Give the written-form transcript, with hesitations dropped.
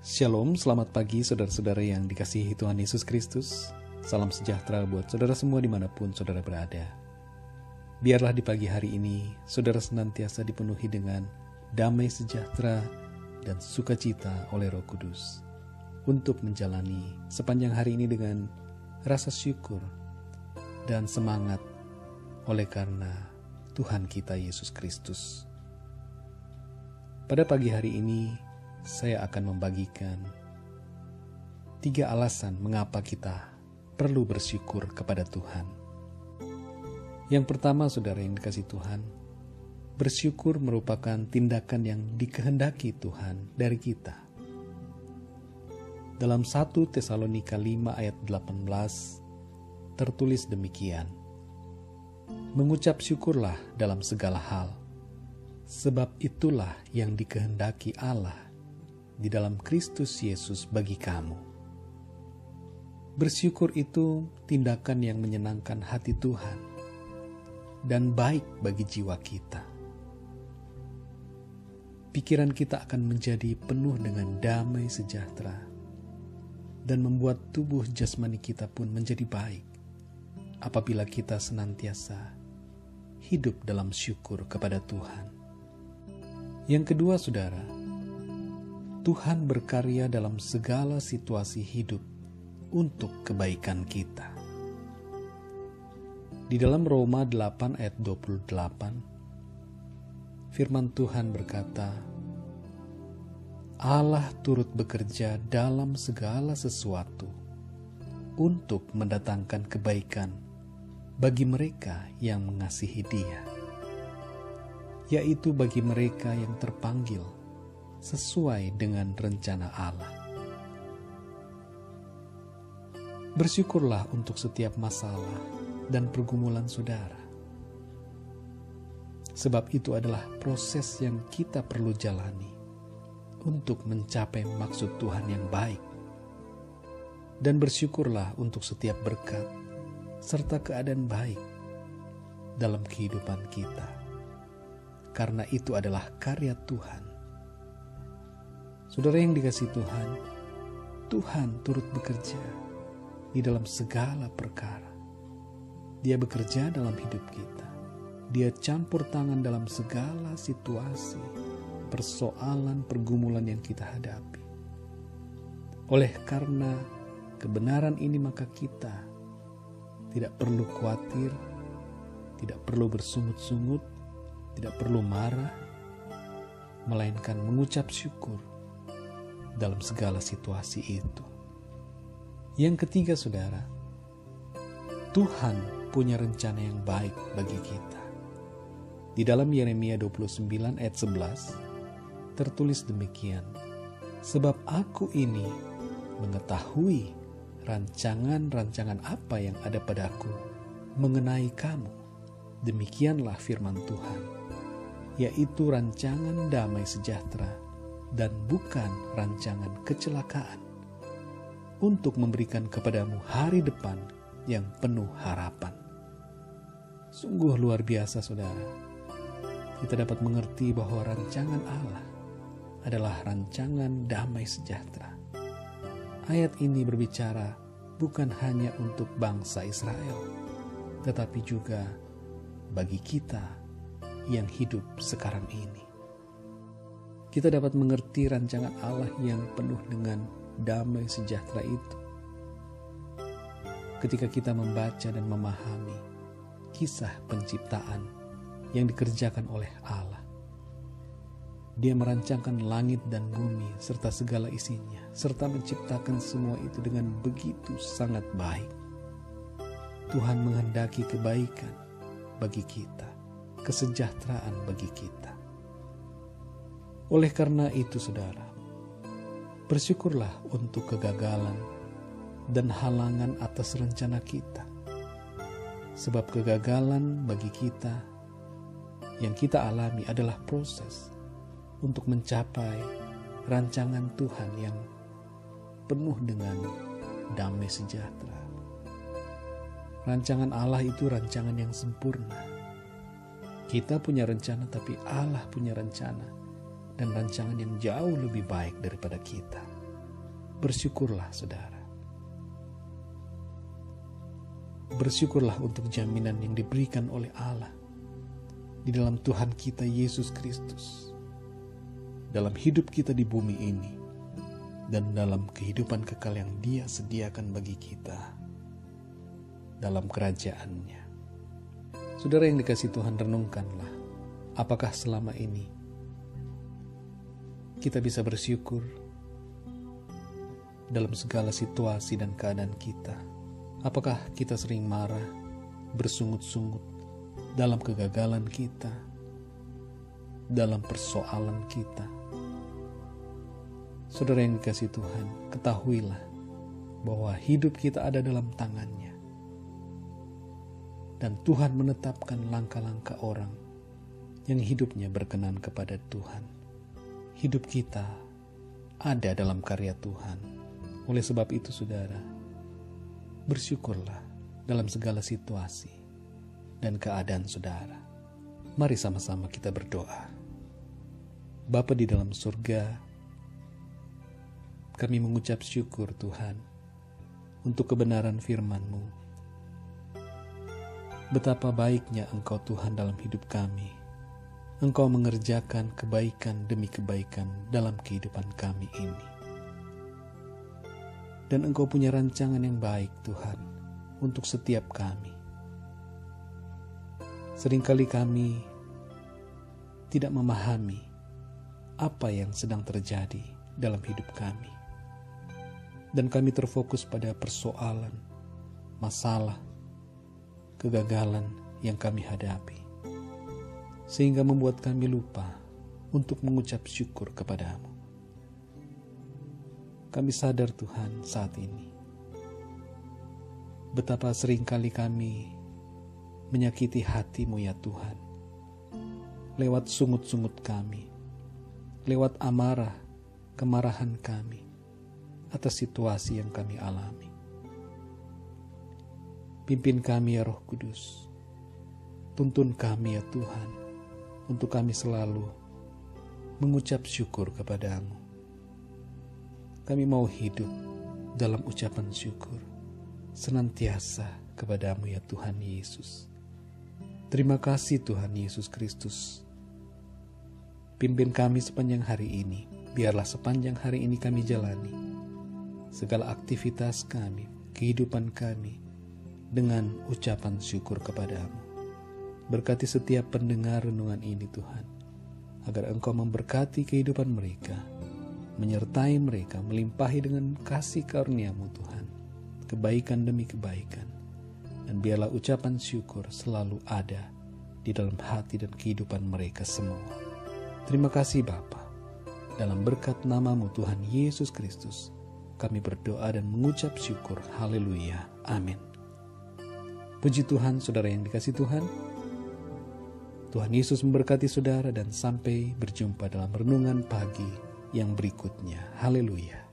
Shalom, selamat pagi saudara-saudara yang dikasihi Tuhan Yesus Kristus. Salam sejahtera buat saudara semua dimanapun saudara berada. Biarlah di pagi hari ini saudara senantiasa dipenuhi dengan damai sejahtera dan sukacita oleh Roh Kudus untuk menjalani sepanjang hari ini dengan rasa syukur dan semangat oleh karena Tuhan kita Yesus Kristus. Pada pagi hari ini saya akan membagikan 3 alasan mengapa kita perlu bersyukur kepada Tuhan. Yang pertama, saudara yang dikasihi Tuhan, bersyukur merupakan tindakan yang dikehendaki Tuhan dari kita. Dalam 1 Tesalonika 5 ayat 18 tertulis demikian, mengucap syukurlah dalam segala hal, sebab itulah yang dikehendaki Allah di dalam Kristus Yesus bagi kamu. Bersyukur itu tindakan yang menyenangkan hati Tuhan dan baik bagi jiwa kita. Pikiran kita akan menjadi penuh dengan damai sejahtera dan membuat tubuh jasmani kita pun menjadi baik apabila kita senantiasa hidup dalam syukur kepada Tuhan. Yang kedua, saudara, Tuhan berkarya dalam segala situasi hidup untuk kebaikan kita. Di dalam Roma 8 ayat 28, firman Tuhan berkata, Allah turut bekerja dalam segala sesuatu untuk mendatangkan kebaikan bagi mereka yang mengasihi Dia, yaitu bagi mereka yang terpanggil sesuai dengan rencana Allah. Bersyukurlah untuk setiap masalah dan pergumulan saudara, sebab itu adalah proses yang kita perlu jalani untuk mencapai maksud Tuhan yang baik. Dan bersyukurlah untuk setiap berkat serta keadaan baik dalam kehidupan kita, karena itu adalah karya Tuhan. Saudara yang dikasihi Tuhan, Tuhan turut bekerja di dalam segala perkara. Dia bekerja dalam hidup kita. Dia campur tangan dalam segala situasi, persoalan, pergumulan yang kita hadapi. Oleh karena kebenaran ini, maka kita tidak perlu khawatir, tidak perlu bersungut-sungut, tidak perlu marah, melainkan mengucap syukur dalam segala situasi itu. Yang ketiga, saudara, Tuhan punya rencana yang baik bagi kita. Di dalam Yeremia 29 ayat 11 tertulis demikian, sebab aku ini mengetahui rancangan-rancangan apa yang ada padaku mengenai kamu. Demikianlah firman Tuhan, yaitu rancangan damai sejahtera dan bukan rancangan kecelakaan, untuk memberikan kepadamu hari depan yang penuh harapan. Sungguh luar biasa, saudara. Kita dapat mengerti bahwa rancangan Allah adalah rancangan damai sejahtera. Ayat ini berbicara bukan hanya untuk bangsa Israel, tetapi juga bagi kita yang hidup sekarang ini. Kita dapat mengerti rancangan Allah yang penuh dengan damai sejahtera itu ketika kita membaca dan memahami kisah penciptaan yang dikerjakan oleh Allah. Dia merancangkan langit dan bumi serta segala isinya, serta menciptakan semua itu dengan begitu sangat baik. Tuhan menghendaki kebaikan bagi kita, kesejahteraan bagi kita. Oleh karena itu, saudara, bersyukurlah untuk kegagalan dan halangan atas rencana kita. Sebab kegagalan bagi kita yang kita alami adalah proses untuk mencapai rancangan Tuhan yang penuh dengan damai sejahtera. Rancangan Allah itu rancangan yang sempurna. Kita punya rencana, tapi Allah punya rencana dan rancangan yang jauh lebih baik daripada kita. Bersyukurlah saudara. Bersyukurlah untuk jaminan yang diberikan oleh Allah di dalam Tuhan kita Yesus Kristus, dalam hidup kita di bumi ini, dan dalam kehidupan kekal yang Dia sediakan bagi kita dalam kerajaan-Nya. Saudara yang dikasihi Tuhan, renungkanlah, apakah selama ini kita bisa bersyukur dalam segala situasi dan keadaan kita? Apakah kita sering marah, bersungut-sungut dalam kegagalan kita, dalam persoalan kita? Saudara yang dikasihi Tuhan, ketahuilah bahwa hidup kita ada dalam tangan-Nya. Dan Tuhan menetapkan langkah-langkah orang yang hidupnya berkenan kepada Tuhan. Hidup kita ada dalam karya Tuhan. Oleh sebab itu saudara, bersyukurlah dalam segala situasi dan keadaan saudara. Mari sama-sama kita berdoa. Bapa di dalam surga, kami mengucap syukur Tuhan untuk kebenaran firman-Mu. Betapa baiknya Engkau Tuhan dalam hidup kami. Engkau mengerjakan kebaikan demi kebaikan dalam kehidupan kami ini. Dan Engkau punya rancangan yang baik Tuhan untuk setiap kami. Seringkali kami tidak memahami apa yang sedang terjadi dalam hidup kami. Dan kami terfokus pada persoalan, masalah, kegagalan yang kami hadapi. Sehingga membuat kami lupa untuk mengucap syukur kepada-Mu. Kami sadar Tuhan saat ini betapa seringkali kami menyakiti hati-Mu ya Tuhan, lewat sungut-sungut kami, lewat amarah, kemarahan kami atas situasi yang kami alami. Pimpin kami ya Roh Kudus, tuntun kami ya Tuhan, untuk kami selalu mengucap syukur kepada-Mu. Kami mau hidup dalam ucapan syukur senantiasa kepada-Mu ya Tuhan Yesus. Terima kasih Tuhan Yesus Kristus. Pimpin kami sepanjang hari ini. Biarlah sepanjang hari ini kami jalani segala aktivitas kami, kehidupan kami dengan ucapan syukur kepada-Mu. Berkati setiap pendengar renungan ini Tuhan, agar Engkau memberkati kehidupan mereka, menyertai mereka, melimpahi dengan kasih karunia-Mu Tuhan, kebaikan demi kebaikan. Dan biarlah ucapan syukur selalu ada di dalam hati dan kehidupan mereka semua. Terima kasih Bapa. Dalam berkat nama-Mu Tuhan Yesus Kristus, kami berdoa dan mengucap syukur. Haleluya. Amin. Puji Tuhan, saudara yang dikasihi Tuhan. Tuhan Yesus memberkati saudara dan sampai berjumpa dalam renungan pagi yang berikutnya. Haleluya.